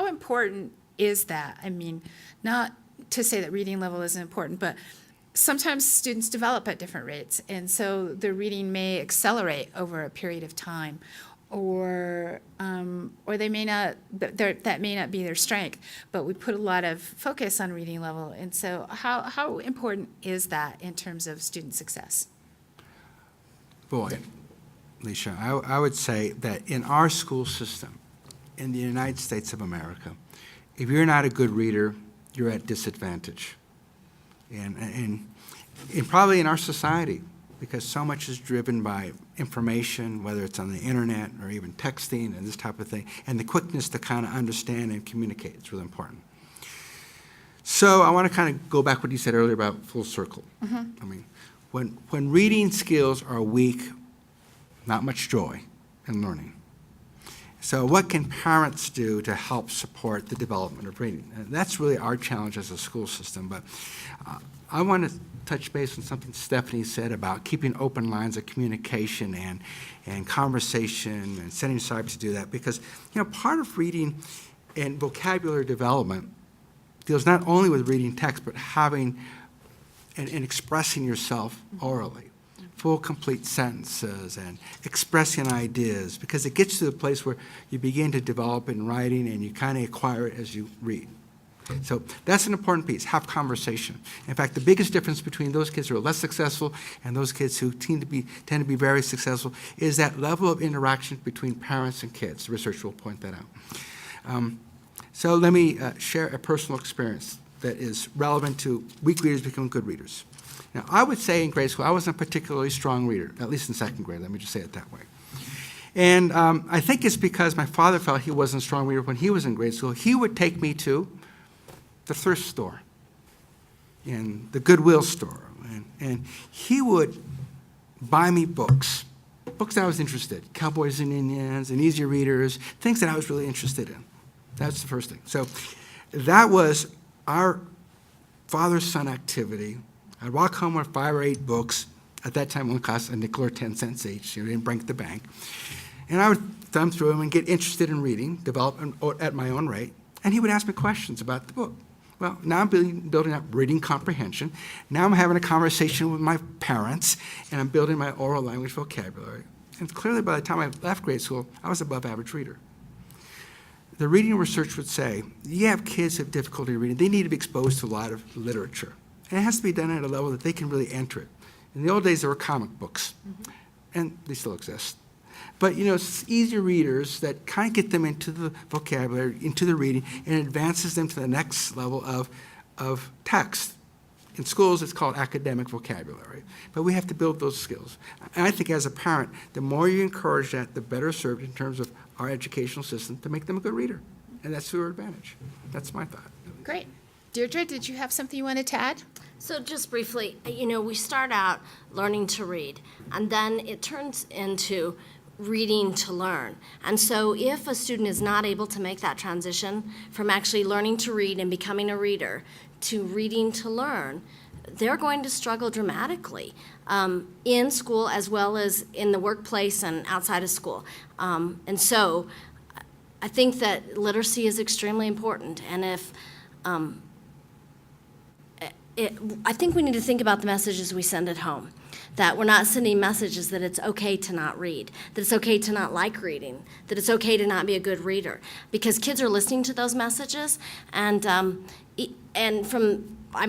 important is that? I mean, not to say that reading level isn't important, but sometimes students develop at different rates, and so the reading may accelerate over a period of time, or they may not. That may not be their strength. But we put a lot of focus on reading level, and so how important is that in terms of student success? Boy, Alicia, I would say that in our school system, in the United States of America, if you're not a good reader, you're at disadvantage. And probably in our society, because so much is driven by information, whether it's on the internet or even texting and this type of thing, and the quickness to kind of understand and communicate is really important. So I want to kind of go back what you said earlier about full circle. I mean, when reading skills are weak, not much joy in learning. So what can parents do to help support the development of reading? And that's really our challenge as a school system. But I want to touch base on something Stephanie said about keeping open lines of communication and conversation and setting aside to do that. Because, part of reading and vocabulary development deals not only with reading text, but having and expressing yourself orally. Full, complete sentences and expressing ideas, because it gets to the place where you begin to develop in writing and you kind of acquire it as you read. So that's an important piece, have conversation. In fact, the biggest difference between those kids who are less successful and those kids who tend to be very successful is that level of interaction between parents and kids. The research will point that out. So let me share a personal experience that is relevant to weak readers becoming good readers. Now, I would say in grade school, I wasn't a particularly strong reader, at least in second grade. Let me just say it that way. And I think it's because my father felt he wasn't a strong reader when he was in grade school. He would take me to the thrift store and the Goodwill store, and he would buy me books that I was interested in, Cowboys and Indians and Easy Readers, things that I was really interested in. That's the first thing. So that was our father-son activity. I'd walk home with 5 or 8 books. At that time, one cost a nickel or 10 cents each. You didn't break the bank. And I would thumb through them and get interested in reading, develop at my own rate. And he would ask me questions about the book. Well, now I'm building up reading comprehension. Now I'm having a conversation with my parents, and I'm building my oral language vocabulary. And clearly, by the time I left grade school, I was above average reader. The reading research would say, you have kids who have difficulty reading. They need to be exposed to a lot of literature. And it has to be done at a level that they can really enter it. In the old days, there were comic books, and they still exist. But, easier readers that kind of get them into the vocabulary, into the reading, and advances them to the next level of text. In schools, it's called academic vocabulary. But we have to build those skills. And I think as a parent, the more you encourage that, the better served in terms of our educational system to make them a good reader. And that's to our advantage. That's my thought. Great. Deirdre, did you have something you wanted to add? So just briefly, we start out learning to read, and then it turns into reading to learn. And so if a student is not able to make that transition from actually learning to read and becoming a reader to reading to learn, they're going to struggle dramatically in school as well as in the workplace and outside of school. And so I think that literacy is extremely important. And if I think we need to think about the messages we send at home, that we're not sending messages that it's okay to not read, that it's okay to not like reading, that it's okay to not be a good reader, because kids are listening to those messages, and I'm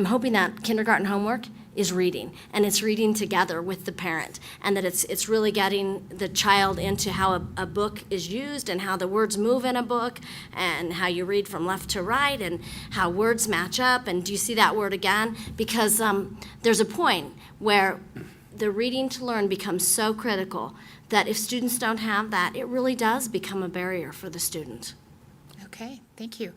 hoping that kindergarten homework is reading, and it's reading together with the parent, and that it's really getting the child into how a book is used and how the words move in a book and how you read from left to right and how words match up and do you see that word again? Because there's a point where the reading to learn becomes so critical that if students don't have that, it really does become a barrier for the student. Okay, thank you.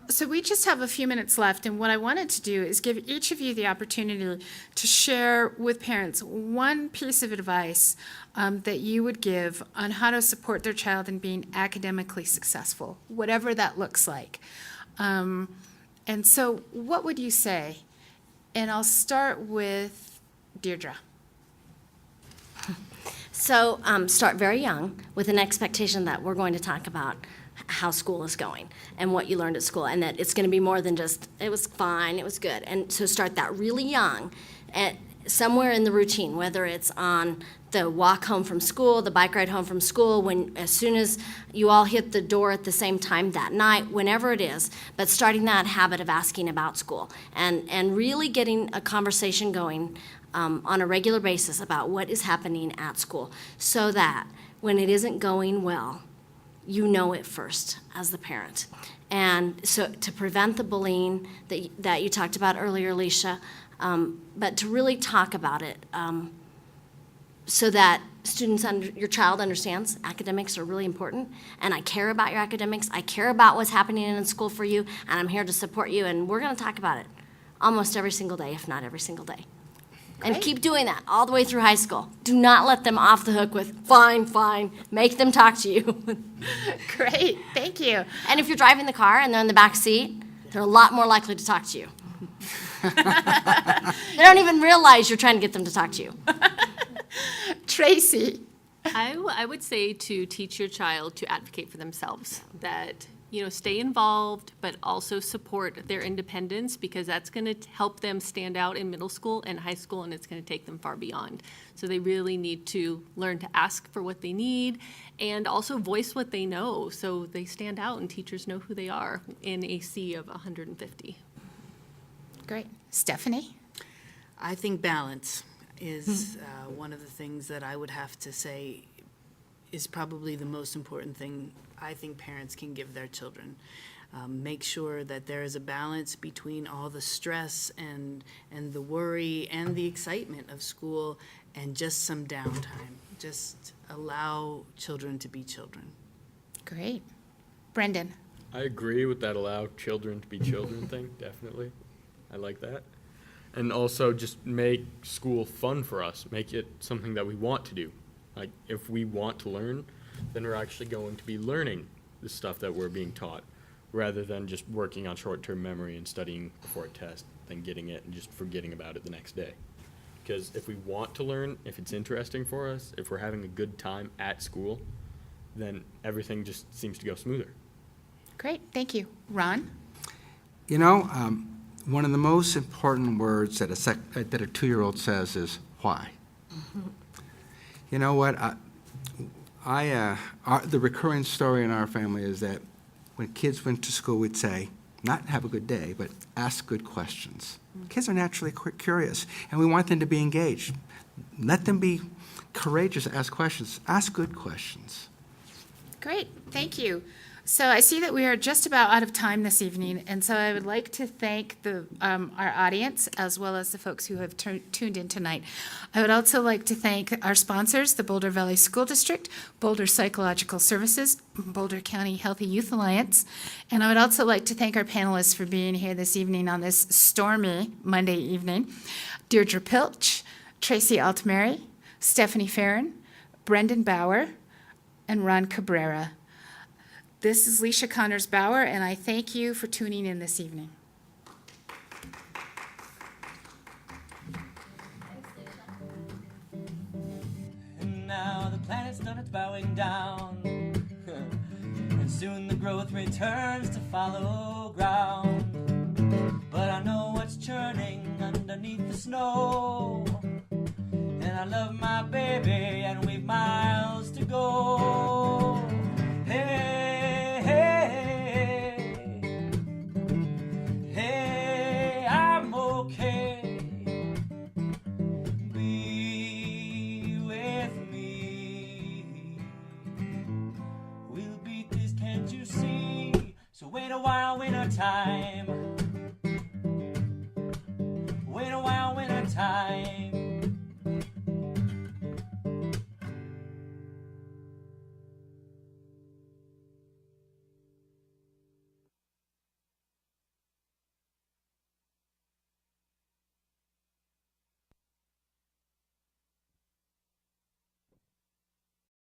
So we just have a few minutes left, and what I wanted to do is give each of you the opportunity to share with parents one piece of advice that you would give on how to support their child in being academically successful, whatever that looks like. And so what would you say? And I'll start with Deirdre. So start very young with an expectation that we're going to talk about how school is going and what you learned at school, and that it's going to be more than just, it was fine, it was good. And so start that really young, at somewhere in the routine, whether it's on the walk home from school, the bike ride home from school, as soon as you all hit the door at the same time that night, whenever it is, but starting that habit of asking about school and really getting a conversation going on a regular basis about what is happening at school, so that when it isn't going well, you know it first as the parent. And so to prevent the bullying that you talked about earlier, Alicia, but to really talk about it so that your child understands academics are really important, and I care about your academics, I care about what's happening in school for you, and I'm here to support you, and we're going to talk about it almost every single day, if not every single day. And keep doing that all the way through high school. Do not let them off the hook with, fine, fine. Make them talk to you. Great, thank you. And if you're driving the car and they're in the back seat, they're a lot more likely to talk to you. They don't even realize you're trying to get them to talk to you. Tracy. I would say to teach your child to advocate for themselves, that, stay involved, but also support their independence, because that's going to help them stand out in middle school and high school, and it's going to take them far beyond. So they really need to learn to ask for what they need and also voice what they know, so they stand out and teachers know who they are in a sea of 150. Great. Stephanie? I think balance is one of the things that I would have to say is probably the most important thing I think parents can give their children. Make sure that there is a balance between all the stress and the worry and the excitement of school and just some downtime. Just allow children to be children. Great. Brendan? I agree with that allow children to be children thing, definitely. I like that. And also just make school fun for us. Make it something that we want to do. Like, if we want to learn, then we're actually going to be learning the stuff that we're being taught, rather than just working on short-term memory and studying before a test, then getting it and just forgetting about it the next day. Because if we want to learn, if it's interesting for us, if we're having a good time at school, then everything just seems to go smoother. Great, thank you. Ron? One of the most important words that a 2-year-old says is why. Mm-hmm. You know what? The recurring story in our family is that when kids went to school, we'd say, not have a good day, but ask good questions. Kids are naturally curious, and we want them to be engaged. Let them be courageous, ask questions. Ask good questions. Great, thank you. So I see that we are just about out of time this evening, and so I would like to thank our audience as well as the folks who have tuned in tonight. I would also like to thank our sponsors, the Boulder Valley School District, Boulder Psychological Services, Boulder County Healthy Youth Alliance, and I would also like to thank our panelists for being here this evening on this stormy Monday evening. Deirdre Pilch, Tracy Altmary, Stephanie Ferran, Brendan Bauer, and Ron Cabrera. This is Leisha Connors Bauer, and I thank you for tuning in this evening. And now the planet's done its bowing down, and soon the growth returns to follow ground. But I know what's churning underneath the snow, and I love my baby, and we've miles to go. Hey, hey, I'm okay. Be with me. We'll beat this, can't you see? So wait a while, winter time.